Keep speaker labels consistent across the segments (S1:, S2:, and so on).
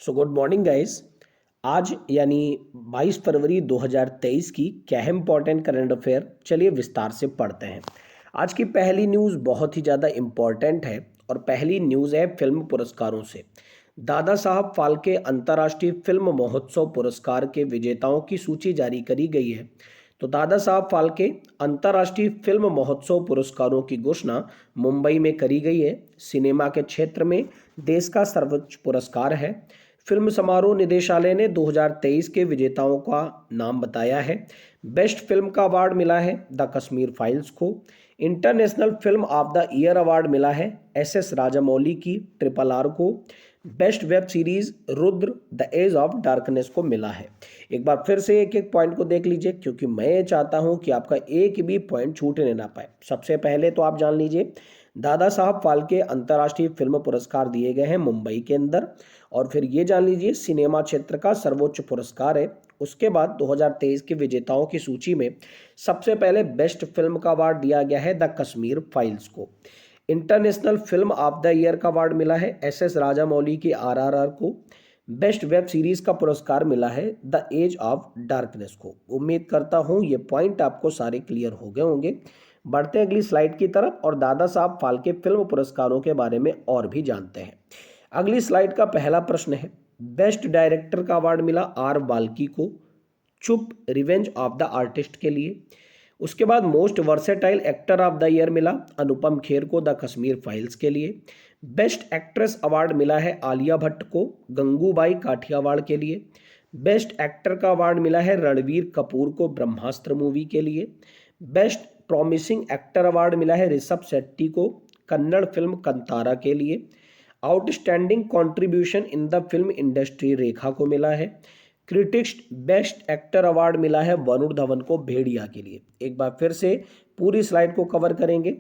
S1: So good morning guys. आज यानी 22 फरवरी 2023 की क्या है इंपॉर्टेंट करंट अफेयर, चलिए विस्तार से पढ़ते हैं। आज की पहली न्यूज़ बहुत ही ज़्यादा इम्पॉर्टेंट है और पहली न्यूज़ है फिल्म पुरस्कारों से। दादा साहब फाल्के अंतर्राष्ट्रीय फिल्म महोत्सव पुरस्कार के विजेताओं की सूची जारी करी गई है। तो दादा साहब फाल्के अंतर्राष्ट्रीय फिल्म महोत्सव पुरस्कारों की घोषणा मुंबई में करी गई है। सिनेमा के क्षेत्र में देश का सर्वोच्च पुरस्कार है। फिल्म समारोह निदेशालय ने 2023 के विजेताओं का नाम बताया है। बेस्ट फिल्म का अवार्ड मिला है द कश्मीर फाइल्स को। International film of the year award मिला है एस राजामौली की RRR को। Best web series Rudra the age of darkness को मिला है। एक बार फिर से एक एक पॉइंट को देख लीजिए, क्योंकि मैं चाहता हूं कि आपका एक भी पॉइंट छूटने ना पाए। सबसे पहले तो आप जान लीजिए, दादा साहब फाल्के अंतर्राष्ट्रीय फिल्म पुरस्कार दिए गए हैं मुंबई के अंदर। और फिर ये जान लीजिए, सिनेमा क्षेत्र का सर्वोच्च पुरस्कार है। उसके बाद 2023 के विजेताओं की सूची में सबसे पहले बेस्ट फिल्म का अवार्ड दिया गया है द कश्मीर फाइल्स को। International film of the year का अवार्ड मिला है एस राजामौली की RRR को। बेस्ट वेब सीरीज का पुरस्कार मिला है द एज ऑफ डार्कनेस को। उम्मीद करता हूं ये पॉइंट आपको सारे क्लियर हो गए होंगे। बढ़ते हैं अगली स्लाइड की तरफ और दादा साहब फाल्के फिल्म पुरस्कारों के बारे में और भी जानते हैं। अगली स्लाइड का पहला प्रश्न है, बेस्ट डायरेक्टर का अवार्ड मिला R बाल्की को चुप रिवेंज ऑफ द आर्टिस्ट के लिए। उसके बाद most versatile actor of the year मिला अनुपम खेर को द कश्मीर फाइल्स के लिए। बेस्ट एक्ट्रेस अवार्ड मिला है आलिया भट्ट को गंगूबाई काठियावाड़ के लिए। बेस्ट एक्टर का अवार्ड मिला है रणवीर कपूर को ब्रह्मास्त्र मूवी के लिए। बेस्ट प्रॉमिसिंग एक्टर अवार्ड मिला है ऋषभ शेट्टी को कन्नड़ फिल्म कंतारा के लिए। Outstanding contribution in the film industry Rekha को मिला है। क्रिटिक्स बेस्ट एक्टर अवार्ड मिला है वरुण धवन को भेड़िया के लिए। एक बार फिर से पूरी स्लाइड को कवर करेंगे।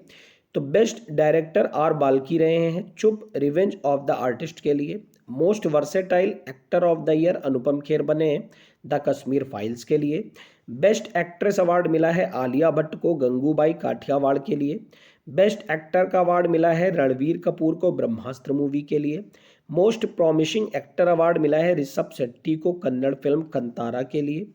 S1: तो बेस्ट डायरेक्टर R बाल्की रहे हैं चुप रिवेंज ऑफ द आर्टिस्ट के लिए। Most versatile actor of the year Anupam Kher बने हैं द कश्मीर फाइल्स के लिए। बेस्ट एक्ट्रेस अवार्ड मिला है आलिया भट्ट को गंगूबाई काठियावाड़ के लिए। बेस्ट एक्टर का अवार्ड मिला है रणवीर कपूर को ब्रह्मास्त्र मूवी के लिए। मोस्ट प्रॉमिसिंग एक्टर अवार्ड मिला है ऋषभ शेट्टी को कन्नड़ फिल्म कंतारा के लिए।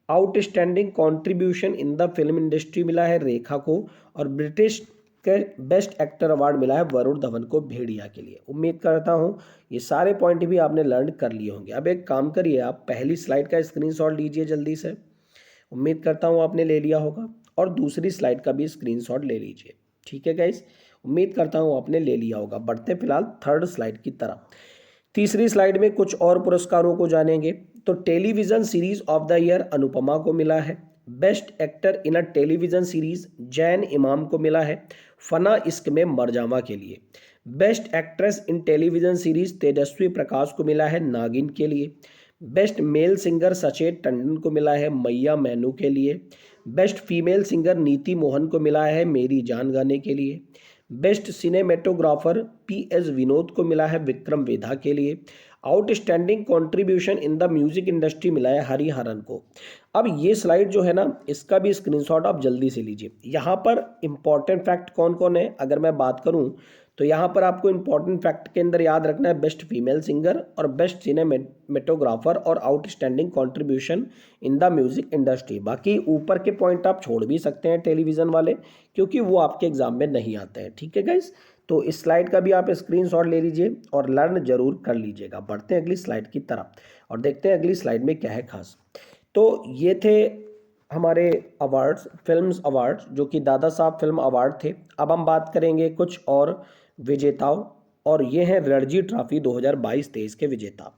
S1: Outstanding contribution in the film industry मिला है रेखा को। और ब्रिटिश के बेस्ट एक्टर अवार्ड मिला है वरुण धवन को भेड़िया के लिए। उम्मीद करता हूं ये सारे पॉइंट भी आपने लर्न कर लिए होंगे। अब एक काम करिए, आप पहली स्लाइड का स्क्रीनशॉट लीजिए जल्दी से। उम्मीद करता हूं आपने ले लिया होगा। और दूसरी स्लाइड का भी स्क्रीनशॉट ले लीजिए। ठीक है गाइस, उम्मीद करता हूं आपने ले लिया होगा। बढ़ते फिलहाल थर्ड स्लाइड की तरफ। तीसरी स्लाइड में कुछ और पुरस्कारों को जानेंगे। तो television series of the year Anupama को मिला है। Best actor in a television series Jain इमाम को मिला है फना इश्क में मरजावा के लिए। Best actress in television series Tejasswi Prakash को मिला है नागिन के लिए। बेस्ट मेल सिंगर सचेत टंडन को मिला है मैया मैनू के लिए। बेस्ट फीमेल सिंगर नीति मोहन को मिला है मेरी जान गाने के लिए। बेस्ट सिनेमेटोग्राफर PS विनोद को मिला है विक्रम वेधा के लिए। Outstanding contribution in the music industry मिला है हरिहरन को। अब ये स्लाइड जो है ना, इसका भी स्क्रीनशॉट आप जल्दी से लीजिए। यहाँ पर इंपॉर्टेंट फैक्ट कौन कौन है अगर मैं बात करूँ, तो यहाँ पर आपको इंपॉर्टेंट फैक्ट के अंदर याद रखना है बेस्ट फीमेल सिंगर और बेस्ट सिनेमेटोग्राफर और outstanding contribution in the music industry. बाकी ऊपर के पॉइंट आप छोड़ भी सकते हैं टेलीविजन वाले, क्योंकि वो आपके एग्जाम में नहीं आते हैं। ठीक है गाइस, तो इस स्लाइड का भी आप स्क्रीनशॉट ले लीजिए और लर्न जरूर कर लीजिएगा। बढ़ते हैं अगली स्लाइड की तरफ और देखते हैं अगली स्लाइड में क्या है खास। तो ये थे हमारे अवार्ड्स, फिल्म्स अवार्ड्स, जो कि दादा साहब फिल्म अवार्ड थे। अब हम बात करेंगे कुछ और विजेताओं, और ये हैं रणजी ट्रॉफी 2022-23 के विजेता।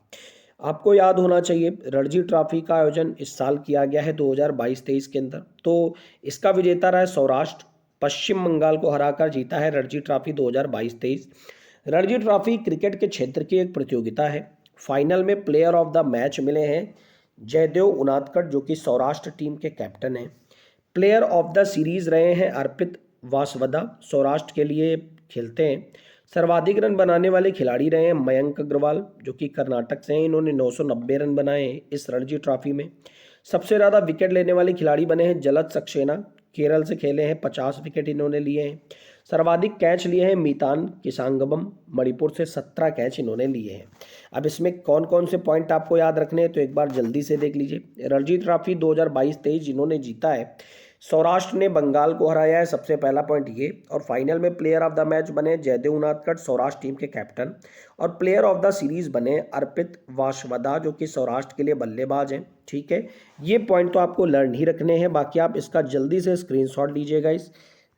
S1: आपको याद होना चाहिए, रणजी ट्रॉफी का आयोजन इस साल किया गया है 2022-23 के अंदर। तो इसका विजेता रहा है सौराष्ट्र, पश्चिम बंगाल को हराकर जीता है Ranji trophy 2022-23। Ranji trophy cricket के क्षेत्र की एक प्रतियोगिता है। फाइनल में प्लेयर ऑफ द मैच मिले हैं जयदेव उनादकट, जो कि सौराष्ट्र टीम के कैप्टन हैं। प्लेयर ऑफ द सीरीज रहे हैं अर्पित वासवदा, सौराष्ट्र के लिए खेलते हैं। सर्वाधिक रन बनाने वाले खिलाड़ी रहे हैं मयंक अग्रवाल, जो कि कर्नाटक से हैं। इन्होंने 990 रन बनाए हैं इस रणजी ट्रॉफी में। सबसे ज़्यादा विकेट लेने वाले खिलाड़ी बने हैं जलज सक्सेना, केरल से खेले हैं, 50 विकेट इन्होंने लिए हैं। सर्वाधिक कैच लिए हैं मीतान किसांगबम मणिपुर से, 17 कैच इन्होंने लिए हैं। अब इसमें कौन कौन से पॉइंट आपको याद रखने हैं तो एक बार जल्दी से देख लीजिए। रणजी ट्रॉफी 2022-23 जिन्होंने जीता है, सौराष्ट्र ने बंगाल को हराया है, सबसे पहला पॉइंट ये। और फाइनल में प्लेयर ऑफ द मैच बने जयदेव उनादकट, सौराष्ट्र टीम के कैप्टन। और प्लेयर ऑफ द सीरीज बने अर्पित वाशवदा, जो कि सौराष्ट्र के लिए बल्लेबाज हैं। ठीक है, ये पॉइंट तो आपको लर्न ही रखने हैं, बाकी आप इसका जल्दी से स्क्रीनशॉट लीजिएगा। इस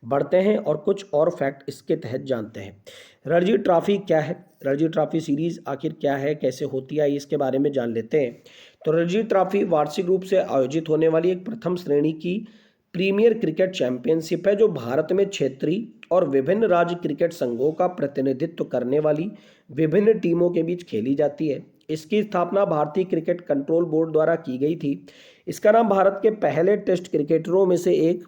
S1: बढ़ते हैं और कुछ और फैक्ट इसके तहत जानते हैं। रणजी ट्रॉफी क्या है, रणजी ट्रॉफी सीरीज आखिर क्या है, कैसे होती है, इसके बारे में जान लेते हैं। तो रणजी ट्रॉफी वार्षिक रूप से आयोजित होने वाली एक प्रथम श्रेणी की प्रीमियर क्रिकेट चैंपियनशिप है, जो भारत में क्षेत्रीय और विभिन्न राज्य क्रिकेट संघों का प्रतिनिधित्व करने वाली विभिन्न टीमों के बीच खेली जाती है। इसकी स्थापना भारतीय क्रिकेट कंट्रोल बोर्ड द्वारा की गई थी। इसका नाम भारत के पहले टेस्ट क्रिकेटरों में से एक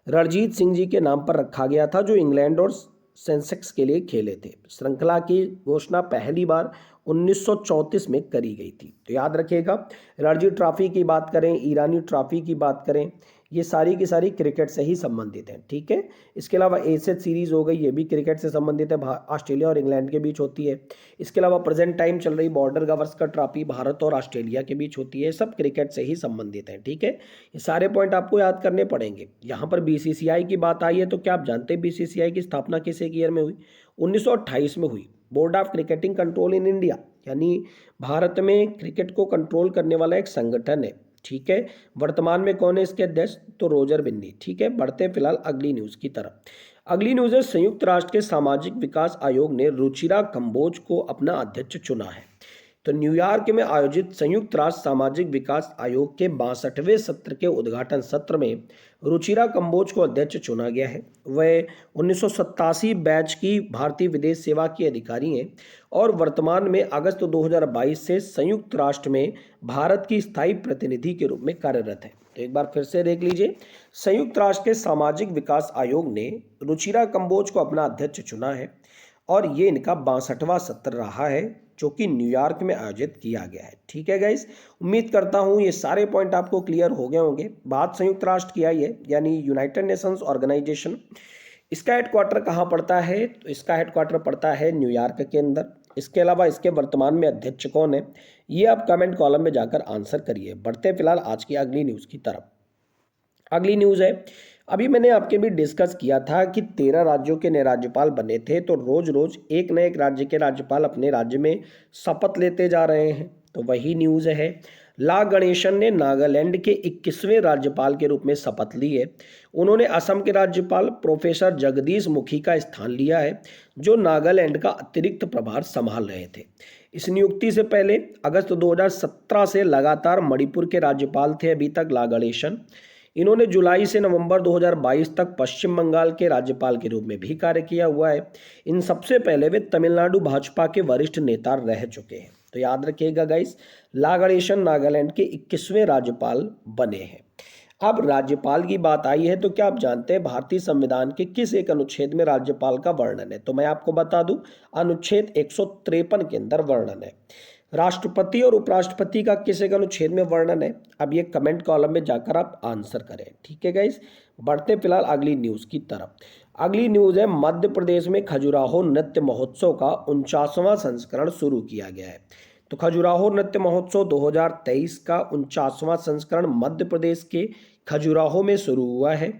S1: रणजीत सिंह जी के नाम पर रखा गया था, जो इंग्लैंड और सेंसेक्स के लिए खेले थे। श्रृंखला की घोषणा पहली बार 1934 में करी गई थी। तो याद रखिएगा, रणजी ट्रॉफी की बात करें, ईरानी ट्रॉफी की बात करें, ये सारी की सारी क्रिकेट से ही संबंधित हैं। ठीक है, इसके अलावा एशेज सीरीज हो गई, ये भी क्रिकेट से संबंधित है, ऑस्ट्रेलिया और इंग्लैंड के बीच होती है। इसके अलावा प्रेजेंट टाइम चल रही बॉर्डर गावस्कर ट्रॉफी भारत और ऑस्ट्रेलिया के बीच होती है, सब क्रिकेट से ही संबंधित हैं। ठीक है, ये सारे पॉइंट आपको याद करने पड़ेंगे। यहाँ पर बीसीसीआई की बात आई है, तो क्या आप जानते हैं बीसीसीआई की स्थापना किस ईयर में हुई? 1928 में हुई। Board of cricketing control in India, यानी भारत में क्रिकेट को कंट्रोल करने वाला एक संगठन है। ठीक है, वर्तमान में कौन है इसके अध्यक्ष? तो रोजर बिन्नी। ठीक है, बढ़ते हैं फिलहाल अगली न्यूज की तरफ। अगली न्यूज है, संयुक्त राष्ट्र के सामाजिक विकास आयोग ने रुचिरा कंबोज को अपना अध्यक्ष चुना है। तो न्यूयॉर्क में आयोजित संयुक्त राष्ट्र सामाजिक विकास आयोग के 62वें सत्र के उद्घाटन सत्र में रुचिरा कंबोज को अध्यक्ष चुना गया है। वह 1987 बैच की भारतीय विदेश सेवा की अधिकारी हैं और वर्तमान में अगस्त 2022 से संयुक्त राष्ट्र में भारत की स्थायी प्रतिनिधि के रूप में कार्यरत है। तो एक बार फिर से देख लीजिए, संयुक्त राष्ट्र के सामाजिक विकास आयोग ने रुचिरा कंबोज को अपना अध्यक्ष चुना है और ये इनका 62वां सत्र रहा है, जो कि न्यूयॉर्क में आयोजित किया गया है। ठीक है गाइस, उम्मीद करता हूँ ये सारे पॉइंट आपको क्लियर हो गए होंगे। बात संयुक्त राष्ट्र की आई है, यानी यूनाइटेड नेशंस ऑर्गेनाइजेशन। इसका हेडक्वार्टर कहाँ पड़ता है? तो इसका हेडक्वार्टर पड़ता है न्यूयॉर्क के अंदर। इसके अलावा इसके वर्तमान में अध्यक्ष कौन है, ये आप कमेंट कॉलम में जाकर आंसर करिए। बढ़ते हैं फिलहाल आज की अगली न्यूज़ की तरफ। अगली न्यूज़ है, अभी मैंने आपके भी डिस्कस किया था कि 13 राज्यों के नए राज्यपाल बने थे, तो रोज रोज एक न एक राज्य के राज्यपाल अपने राज्य में शपथ लेते जा रहे हैं। तो वही न्यूज़ है, ला गणेशन ने नागालैंड के 21वें राज्यपाल के रूप में शपथ ली है। उन्होंने असम के राज्यपाल प्रोफेसर जगदीश मुखी का स्थान लिया है, जो नागालैंड का अतिरिक्त प्रभार संभाल रहे थे। इस नियुक्ति से पहले अगस्त 2017 से लगातार मणिपुर के राज्यपाल थे अभी तक ला गणेशन। इन्होंने जुलाई से नवंबर 2022 तक पश्चिम बंगाल के राज्यपाल के रूप में भी कार्य किया हुआ है। इन सबसे पहले वे तमिलनाडु भाजपा के वरिष्ठ नेता रह चुके हैं। तो याद रखिएगा गाइस, ला गणेशन नागालैंड के 21वें राज्यपाल बने हैं। अब राज्यपाल की बात आई है, तो क्या आप जानते हैं भारतीय संविधान के किस एक अनुच्छेद में राज्यपाल का वर्णन है? तो मैं आपको बता दूं, अनुच्छेद 153 के अंदर वर्णन है। राष्ट्रपति और उपराष्ट्रपति का किस एक अनुच्छेद में वर्णन है? अब ये कमेंट कॉलम में जाकर आप आंसर करें। ठीक है गाइस, बढ़ते फिलहाल अगली न्यूज़ की तरफ। अगली न्यूज़ है, मध्य प्रदेश में खजुराहो नृत्य महोत्सव का 49वां संस्करण शुरू किया गया है। तो खजुराहो नृत्य महोत्सव 2023 का 49वां संस्करण मध्य प्रदेश के खजुराहो में शुरू हुआ है।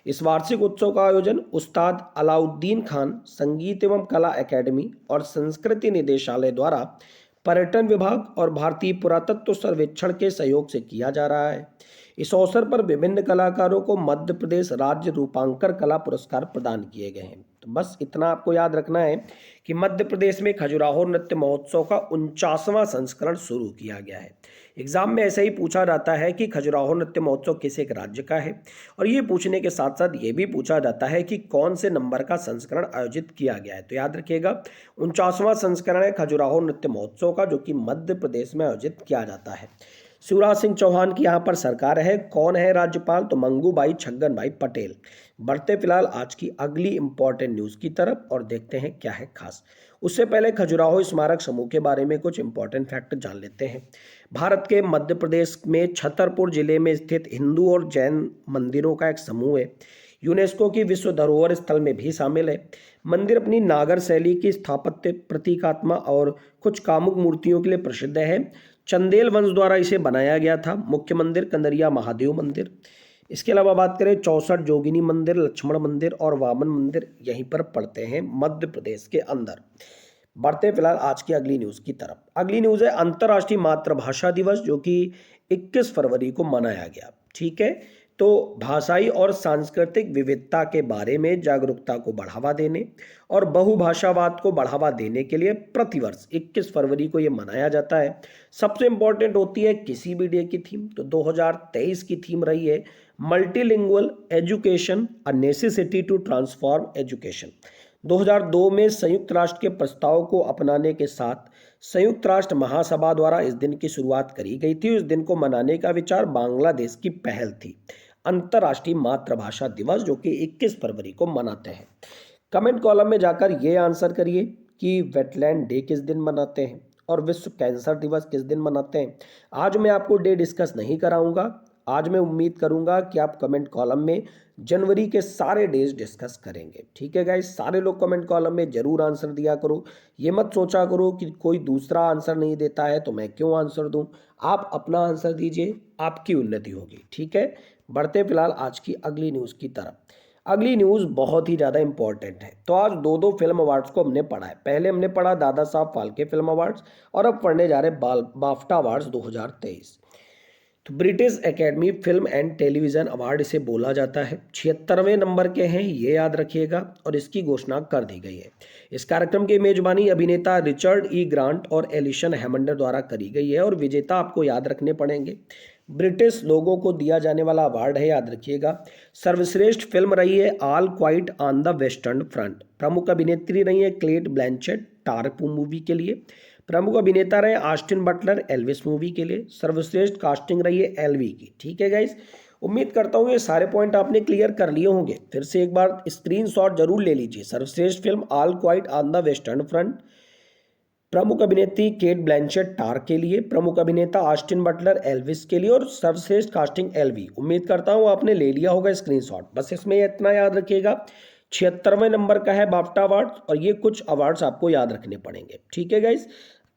S1: इस वार्षिक उत्सव का आयोजन उस्ताद अलाउद्दीन खान संगीत एवं कला एकेडमी और संस्कृति निदेशालय द्वारा पर्यटन विभाग और भारतीय पुरातत्व सर्वेक्षण के सहयोग से किया जा रहा है। इस अवसर पर विभिन्न कलाकारों को मध्य प्रदेश राज्य रूपांकर कला पुरस्कार प्रदान किए गए हैं। तो बस इतना आपको याद रखना है कि मध्य प्रदेश में खजुराहो नृत्य महोत्सव का 49वां संस्करण शुरू किया गया है। एग्जाम में ऐसा ही पूछा जाता है कि खजुराहो नृत्य महोत्सव किस एक राज्य का है, और ये पूछने के साथ साथ ये भी पूछा जाता है कि कौन से नंबर का संस्करण आयोजित किया गया है। तो याद रखिएगा, 49वां संस्करण है खजुराहो नृत्य महोत्सव का, जो कि मध्य प्रदेश में आयोजित किया जाता है। शिवराज सिंह चौहान की यहाँ पर सरकार है। कौन है राज्यपाल? तो मंगूभाई छगन भाई पटेल। बढ़ते फिलहाल आज की अगली इंपॉर्टेंट न्यूज़ की तरफ और देखते हैं क्या है खास। उससे पहले खजुराहो स्मारक समूह के बारे में कुछ इंपॉर्टेंट फैक्ट जान लेते हैं। भारत के मध्य प्रदेश में छतरपुर जिले में स्थित हिंदू और जैन मंदिरों का एक समूह है। यूनेस्को की विश्व धरोहर स्थल में भी शामिल है। मंदिर अपनी नागर शैली की स्थापत्य, प्रतीकात्मा और कुछ कामुक मूर्तियों के लिए प्रसिद्ध है। चंदेल वंश द्वारा इसे बनाया गया था। मुख्य मंदिर कंदरिया महादेव मंदिर। इसके अलावा बात करें 64 जोगिनी मंदिर, लक्ष्मण मंदिर और वामन मंदिर यहीं पर पड़ते हैं मध्य प्रदेश के अंदर। बढ़ते फिलहाल आज की अगली न्यूज़ की तरफ। अगली न्यूज़ है अंतर्राष्ट्रीय मातृभाषा दिवस, जो कि 21 फरवरी को मनाया गया। ठीक है, तो भाषाई और सांस्कृतिक विविधता के बारे में जागरूकता को बढ़ावा देने और बहुभाषावाद को बढ़ावा देने के लिए प्रतिवर्ष 21 फरवरी को ये मनाया जाता है। सबसे इम्पोर्टेंट होती है किसी भी डे की थीम, तो 2023 की थीम रही है multilingual education, a necessity to transform education. 2002 में संयुक्त राष्ट्र के प्रस्ताव को अपनाने के साथ संयुक्त राष्ट्र महासभा द्वारा इस दिन की शुरुआत करी गई थी। इस दिन को मनाने का विचार बांग्लादेश की पहल थी। अंतर्राष्ट्रीय मातृभाषा दिवस, जो कि 21 फरवरी को मनाते हैं। कमेंट कॉलम में जाकर ये आंसर करिए कि वेटलैंड डे किस दिन मनाते हैं और विश्व कैंसर दिवस किस दिन मनाते हैं। आज मैं आपको डे डिस्कस नहीं कराऊंगा। आज मैं उम्मीद करूंगा कि आप कमेंट कॉलम में जनवरी के सारे डेज डिस्कस करेंगे। ठीक है गाइस, सारे लोग कमेंट कॉलम में जरूर आंसर दिया करो। ये मत सोचा करो कि कोई दूसरा आंसर नहीं देता है तो मैं क्यों आंसर दूं। आप अपना आंसर दीजिए, आपकी उन्नति होगी। ठीक है, बढ़ते फिलहाल आज की अगली न्यूज़ की तरफ। अगली न्यूज़ बहुत ही ज़्यादा इंपॉर्टेंट है। तो आज दो फिल्म अवार्ड्स को हमने पढ़ा है। पहले हमने पढ़ा दादा साहब फाल्के फिल्म अवार्ड्स और अब पढ़ने जा रहे बाफ्टा अवार्ड्स 2023। तो British academy film and television award इसे बोला जाता है। 76वें नंबर के हैं, ये याद रखिएगा, और इसकी घोषणा कर दी गई है। इस कार्यक्रम की मेजबानी अभिनेता रिचर्ड ई ग्रांट और एलिशन हैमंडर द्वारा करी गई है और विजेता आपको याद रखने पड़ेंगे। ब्रिटिश लोगों को दिया जाने वाला अवार्ड है, याद रखिएगा। सर्वश्रेष्ठ फिल्म रही है all quite on the western front. प्रमुख अभिनेत्री रही है क्लेट ब्लैंचेट टार मूवी के लिए। प्रमुख अभिनेता रहे ऑस्टिन बटलर एल्विस मूवी के लिए। सर्वश्रेष्ठ कास्टिंग रही है एलवी की। ठीक है गाइस, उम्मीद करता हूँ ये सारे पॉइंट आपने क्लियर कर लिए होंगे। फिर से एक बार स्क्रीनशॉट जरूर ले लीजिए। सर्वश्रेष्ठ film all quite on the western front, प्रमुख अभिनेत्री केट ब्लैंचेट टार के लिए, प्रमुख अभिनेता ऑस्टिन बटलर एल्विस के लिए और सर्वश्रेष्ठ कास्टिंग एलवी। उम्मीद करता हूँ आपने ले लिया होगा स्क्रीनशॉट। बस इसमें इतना याद रखिएगा, 76वें नंबर का है बाफ्टा अवार्ड और ये कुछ अवार्ड्स आपको याद रखने पड़ेंगे। ठीक है गाइस,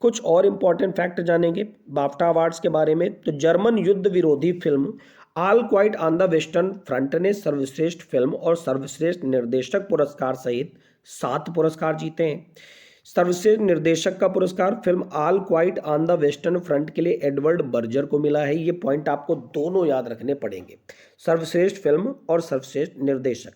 S1: कुछ और इंपॉर्टेंट फैक्ट जानेंगे बाफ्टा अवार्ड्स के बारे में। तो जर्मन युद्ध विरोधी film all quite on the western front ने सर्वश्रेष्ठ फिल्म और सर्वश्रेष्ठ निर्देशक पुरस्कार सहित 7 पुरस्कार जीते हैं। सर्वश्रेष्ठ निर्देशक का पुरस्कार film all quite on the western front के लिए एडवर्ड बर्जर को मिला है। ये पॉइंट आपको दोनों याद रखने पड़ेंगे, सर्वश्रेष्ठ फिल्म और सर्वश्रेष्ठ निर्देशक।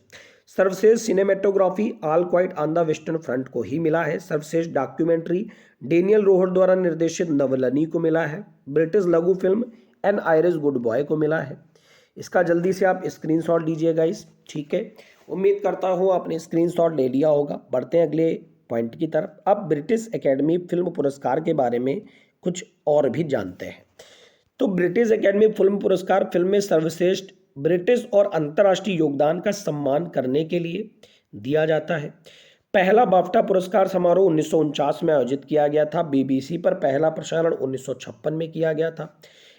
S1: सर्वश्रेष्ठ cinematography all quite on the western front को ही मिला है। सर्वश्रेष्ठ डॉक्यूमेंट्री डेनियल रोहर द्वारा निर्देशित नवलनी को मिला है। ब्रिटिश लघु film N Irish good boy को मिला है। इसका जल्दी से आप स्क्रीनशॉट लीजिए गाइस। ठीक है, उम्मीद करता हूँ आपने स्क्रीनशॉट ले लिया होगा। बढ़ते हैं अगले पॉइंट की तरफ। अब ब्रिटिश एकेडमी फिल्म पुरस्कार के बारे में कुछ और भी जानते हैं। तो ब्रिटिश एकेडमी फिल्म पुरस्कार फिल्म में सर्वश्रेष्ठ ब्रिटिश और अंतर्राष्ट्रीय योगदान का सम्मान करने के लिए दिया जाता है। पहला बाफ्टा पुरस्कार समारोह 1949 में आयोजित किया गया था। बीबीसी पर पहला प्रसारण 1956 में किया गया था।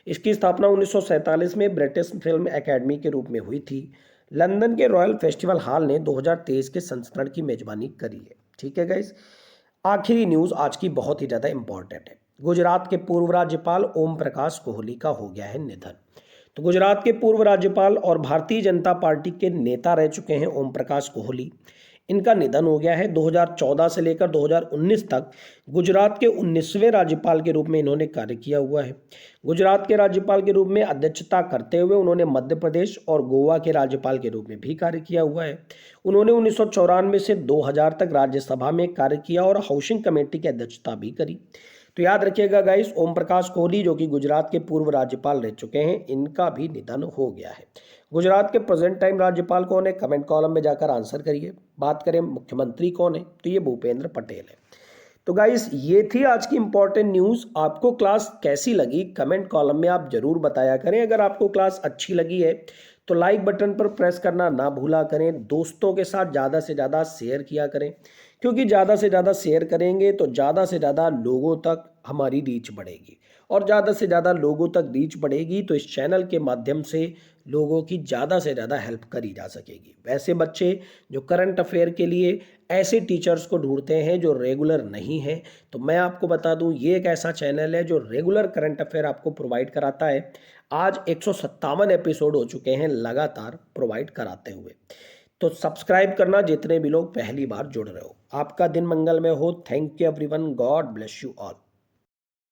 S1: इसकी स्थापना 1947 में ब्रिटिश फिल्म एकेडमी के रूप में हुई थी। लंदन के रॉयल फेस्टिवल हॉल ने 2023 के संस्करण की मेजबानी करी है। ठीक है गाइस, आखिरी न्यूज़ आज की बहुत ही ज़्यादा इंपॉर्टेंट है। गुजरात के पूर्व राज्यपाल ओम प्रकाश कोहली का हो गया है निधन। तो गुजरात के पूर्व राज्यपाल और भारतीय जनता पार्टी के नेता रह चुके हैं ओम प्रकाश कोहली। इनका निधन हो गया है। 2014 से लेकर 2019 तक गुजरात के 19वें राज्यपाल के रूप में इन्होंने कार्य किया हुआ है। गुजरात के राज्यपाल के रूप में अध्यक्षता करते हुए उन्होंने मध्य प्रदेश और गोवा के राज्यपाल के रूप में भी कार्य किया हुआ है। उन्होंने 1994 से 2000 तक राज्यसभा में कार्य किया और हाउसिंग कमेटी की अध्यक्षता भी करी। तो याद रखिएगा गाइस, ओम प्रकाश कोहली जो कि गुजरात के पूर्व राज्यपाल रह चुके हैं, इनका भी निधन हो गया है। गुजरात के प्रेजेंट टाइम राज्यपाल कौन है, कमेंट कॉलम में जाकर आंसर करिए। बात करें मुख्यमंत्री कौन है, तो ये भूपेंद्र पटेल है। तो गाइस, ये थी आज की इंपॉर्टेंट न्यूज़। आपको क्लास कैसी लगी कमेंट कॉलम में आप जरूर बताया करें। अगर आपको क्लास अच्छी लगी है तो लाइक बटन पर प्रेस करना ना भूला करें। दोस्तों के साथ ज़्यादा से ज़्यादा शेयर किया करें, क्योंकि ज़्यादा से ज़्यादा शेयर करेंगे तो ज़्यादा से ज़्यादा लोगों तक हमारी रीच बढ़ेगी, और ज़्यादा से ज़्यादा लोगों तक रीच बढ़ेगी तो इस चैनल के माध्यम से लोगों की ज़्यादा से ज़्यादा हेल्प करी जा सकेगी। वैसे बच्चे जो करंट अफेयर के लिए ऐसे टीचर्स को ढूंढते हैं जो रेगुलर नहीं है, तो मैं आपको बता दूं ये एक ऐसा चैनल है जो रेगुलर करंट अफेयर आपको प्रोवाइड कराता है। आज 157 एपिसोड हो चुके हैं लगातार प्रोवाइड कराते हुए। तो सब्सक्राइब करना जितने भी लोग पहली बार जुड़ रहे हो। आपका दिन मंगलमय हो। Thank you everyone. God bless you all.